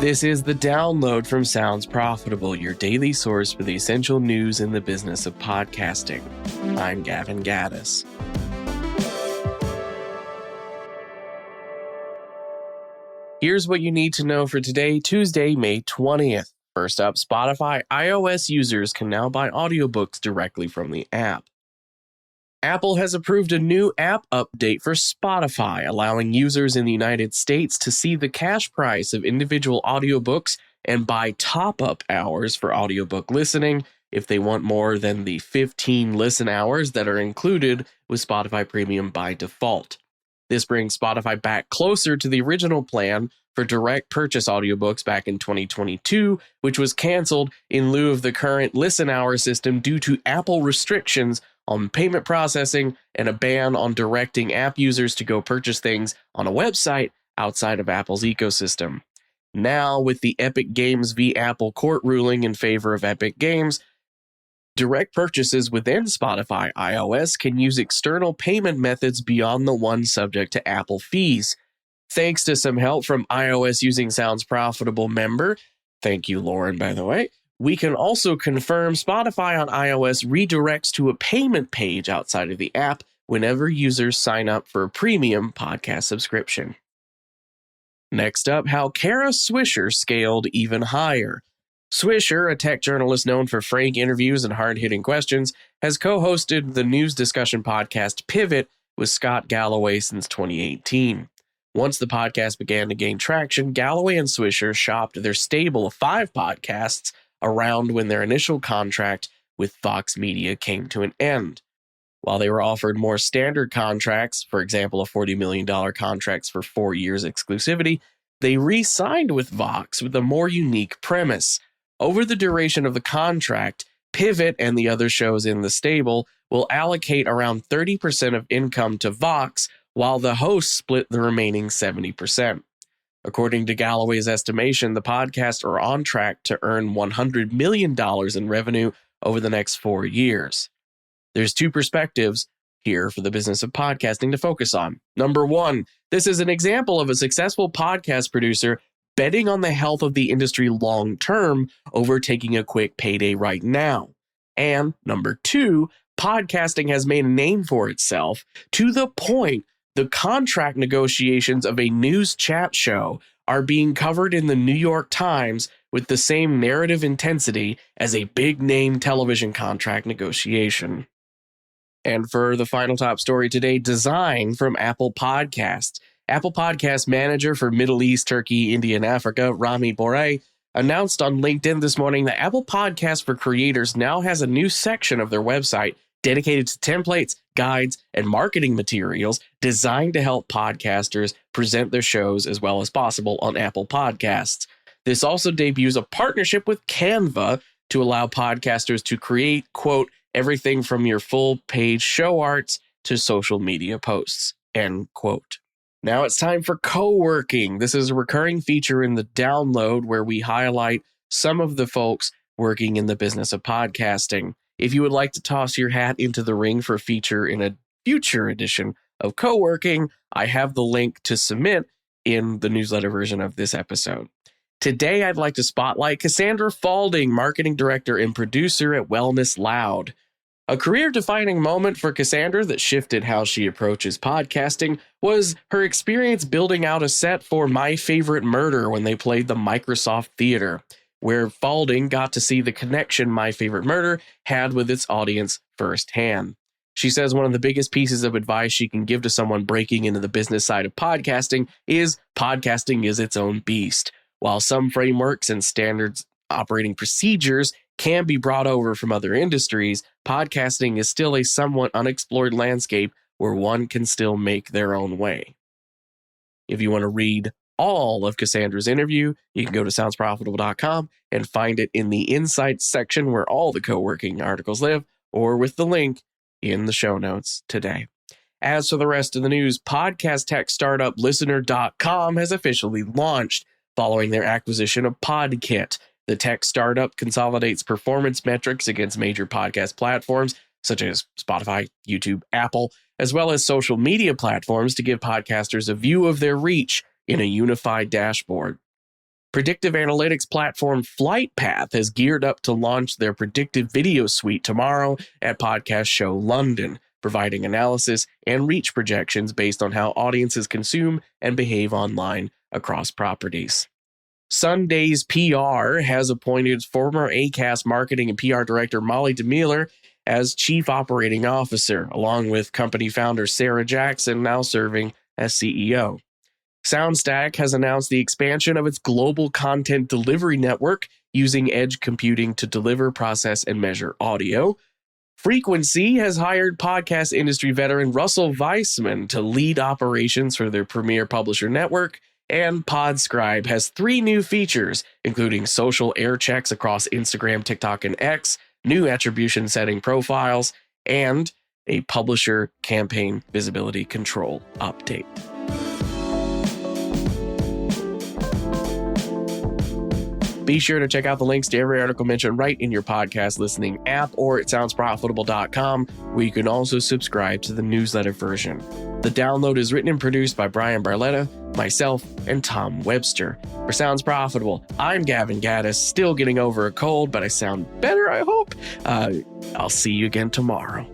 This is the download from Sounds Profitable, your daily source for the essential news in the business of podcasting. I'm Gavin Gaddis. Here's what you need to know for today, Tuesday, May 20th. First up, Spotify iOS users can now buy audiobooks directly from the app. Apple has approved a new app update for Spotify, allowing users in the United States to see the cash price of individual audiobooks and buy top-up hours for audiobook listening if they want more than the 15 listen hours that are included with Spotify Premium by default. This brings Spotify back closer to the original plan for direct purchase audiobooks back in 2022, which was canceled in lieu of the current listen hour system due to Apple restrictions on payment processing and a ban on directing app users to go purchase things on a website outside of Apple's ecosystem. Now, with the Epic Games v. Apple court ruling in favor of Epic Games, direct purchases within Spotify iOS can use external payment methods beyond the one subject to Apple fees. Thanks to some help from iOS Using Sounds Profitable member, thank you, Lauren, by the way, we can also confirm Spotify on iOS redirects to a payment page outside of the app whenever users sign up for a premium podcast subscription. Next up, how Kara Swisher scaled even higher. Swisher, a tech journalist known for frank interviews and hard-hitting questions, has co-hosted the news discussion podcast Pivot with Scott Galloway since 2018. Once the podcast began to gain traction, Galloway and Swisher shopped their stable of 5 podcasts around when their initial contract with Fox Media came to an end. While they were offered more standard contracts, for example, a $40 million contracts for 4 years exclusivity, they re-signed with Vox with a more unique premise. Over the duration of the contract, Pivot and the other shows in the stable will allocate around 30% of income to Vox, while the hosts split the remaining 70%. According to Galloway's estimation, the podcasts are on track to earn $100 million in revenue over the next 4 years. There's 2 perspectives here for the business of podcasting to focus on. Number 1, this is an example of a successful podcast producer betting on the health of the industry long term over taking a quick payday right now. And number 2, podcasting has made a name for itself to the point the contract negotiations of a news chat show are being covered in the New York Times with the same narrative intensity as a big-name television contract negotiation. And for the final top story today, design from Apple Podcasts. Apple Podcast Manager for Middle East, Turkey, India, and Africa, Rami Boré, announced on LinkedIn this morning that Apple Podcasts for Creators now has a new section of their website dedicated to templates, guides, and marketing materials designed to help podcasters present their shows as well as possible on Apple Podcasts. This also debuts a partnership with Canva to allow podcasters to create, quote, everything from your full-page show arts to social media posts, end quote. Now it's time for co-working. This is a recurring feature in the download where we highlight some of the folks working in the business of podcasting. If you would like to toss your hat into the ring for a feature in a future edition of Co-working, I have the link to submit in the newsletter version of this episode. Today, I'd like to spotlight Cassandra Falding, marketing director and producer at Wellness Loud. A career-defining moment for Cassandra that shifted how she approaches podcasting was her experience building out a set for My Favorite Murder when they played the Microsoft Theater, where Falding got to see the connection My Favorite Murder had with its audience firsthand. She says one of the biggest pieces of advice she can give to someone breaking into the business side of podcasting is its own beast. While some frameworks and standards operating procedures can be brought over from other industries, podcasting is still a somewhat unexplored landscape where one can still make their own way. If you want to read all of Cassandra's interview, you can go to soundsprofitable.com and find it in the Insights section where all the co-working articles live, or with the link in the show notes today. As for the rest of the news, podcast tech startup Listener.com has officially launched following their acquisition of Podkit. The tech startup consolidates performance metrics against major podcast platforms such as Spotify, YouTube, Apple, as well as social media platforms to give podcasters a view of their reach in a unified dashboard. Predictive analytics platform FlightPath has geared up to launch their predictive video suite tomorrow at Podcast Show London, providing analysis and reach projections based on how audiences consume and behave online across properties. Sunday's PR has appointed former Acast marketing and PR director Molly DeMiller as Chief Operating Officer, along with company founder Sarah Jackson now serving as CEO. SoundStack has announced the expansion of its global content delivery network using edge computing to deliver, process, and measure audio. Frequency has hired podcast industry veteran Russell Weissman to lead operations for their premier publisher network. And Podscribe has 3 new features, including social air checks across Instagram, TikTok, and X, new attribution setting profiles, and a publisher campaign visibility control update. Be sure to check out the links to every article mentioned right in your podcast listening app or at soundsprofitable.com, where you can also subscribe to the newsletter version. The download is written and produced by Brian Barletta, myself, and Tom Webster. For Sounds Profitable, I'm Gavin Gaddis, still getting over a cold, but I sound better, I hope. I'll see you again tomorrow.